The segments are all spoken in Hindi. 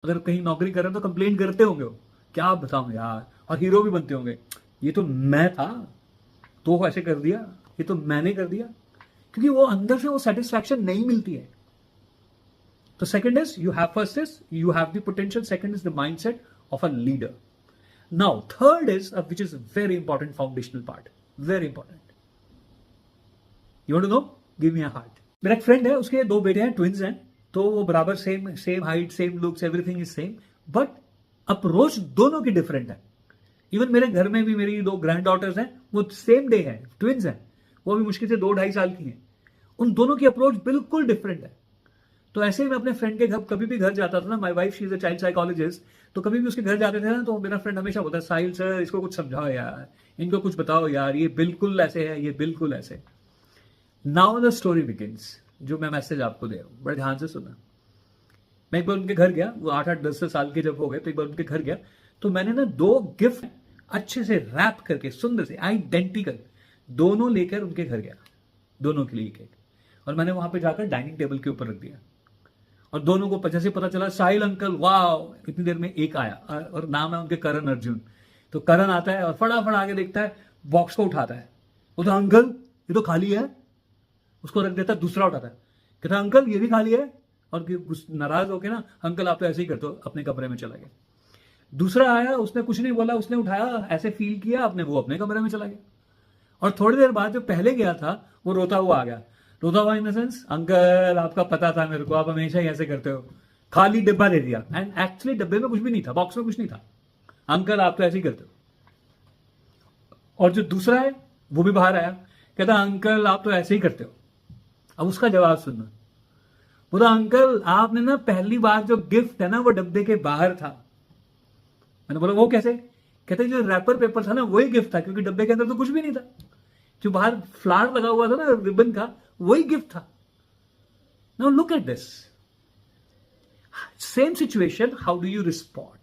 अगर कहीं नौकरी कर रहे हैं तो कंप्लेन करते होंगे वो, क्या बताऊं यार, और हीरो भी बनते होंगे, ये तो मैं था तो ऐसे कर दिया, ये तो मैंने कर दिया, क्योंकि वो अंदर से वो सेटिस्फैक्शन नहीं मिलती है. तो second is you have, first is you have the potential, second is the mindset of a leader. Now third is which is very important foundational part, very important. You want to know, give me a heart. मेरा एक फ्रेंड है, उसके दो बेटे हैं, ट्विंस हैं, तो वो बराबर same same height, same looks, everything is same, but approach दोनों की डिफरेंट है. इवन मेरे घर में भी मेरी दो ग्रैंड डॉटर्स हैं, वो सेम डे है, ट्विंस हैं, वो भी मुश्किल से 2-2.5 साल की हैं. उन दोनों की अप्रोच बिल्कुल डिफरेंट है. तो ऐसे ही मैं अपने फ्रेंड के घर कभी भी घर जाता था ना, my wife she is a child psychologist, तो कभी भी उसके घर जाते थे ना, तो मेरा फ्रेंड हमेशा बोलता है, साहिल सर इसको कुछ समझाओ यार, इनको कुछ बताओ यार, ये बिल्कुल ऐसे है, ये बिल्कुल ऐसे. Now the story begins. जो मैं मैसेज आपको दे रहा हूं, बड़े ध्यान से सुना. मैं एक बार उनके घर गया, वो 8-10 साल के जब हो गए, तो एक बार उनके घर गया, तो मैंने ना 2 गिफ्ट अच्छे से रैप करके, सुंदर से आइडेंटिकल, दोनों लेकर उनके घर गया, दोनों के लिए एक, और मैंने वहां पे जाकर डाइनिंग टेबल के ऊपर रख दिया. और दोनों को जैसे पता चला, साहिल अंकल वाह, इतनी देर में एक आया, और नाम है उनके करण अर्जुन. तो करण आता है और फटाफट आगे देखता है, बॉक्स को उठाता है, बोलता अंकल ये तो खाली है, उसको रख देता है, दूसरा उठाता है, कहता है अंकल ये भी खाली है, और नाराज होके ना, अंकल आप तो ऐसे ही करते हो, अपने कमरे में चला गया. दूसरा आया, उसने कुछ नहीं बोला, उसने उठाया, ऐसे फील किया आपने, वो अपने कमरे में चला गया. और थोड़ी देर बाद जो पहले गया था, वो रोता हुआ आ गया. रोता हुआ इन द सेंस, अंकल आपका पता था मेरे को, आप हमेशा ही ऐसे करते हो, खाली डिब्बा दे दिया, एंड एक्चुअली डब्बे में कुछ भी नहीं था, बॉक्स में कुछ नहीं था. अंकल आप तो ऐसे ही करते हो. और जो दूसरा है, वो भी बाहर आया, कहता अंकल आप तो ऐसे ही करते हो. अब उसका जवाब सुनना. बोला अंकल आपने ना पहली बार जो गिफ्ट है ना, वो डब्बे के बाहर था. मैंने बोला वो कैसे? कहते जो रैपर पेपर था ना, वही गिफ्ट था, क्योंकि डब्बे के अंदर तो कुछ भी नहीं था. जो बाहर फ्लावर लगा हुआ था ना रिबन का, वही गिफ्ट था. Now look at this, same situation, how do you respond?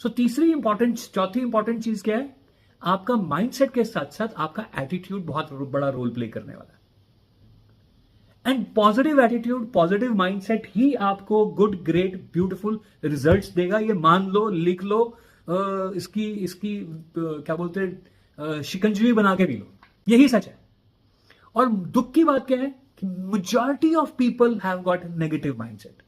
So चौथी इंपॉर्टेंट चीज क्या है? आपका माइंडसेट के साथ साथ आपका एटीट्यूड बहुत बड़ा रोल प्ले करने वाला है. And positive attitude, positive mindset ही आपको गुड, ग्रेट, ब्यूटीफुल रिजल्ट्स देगा. ये मान लो, लिख लो, इसकी इसकी क्या बोलते हैं, शिकंजवी बना के भी लो, यही सच है. और दुख की बात क्या है कि majority of people have got negative mindset.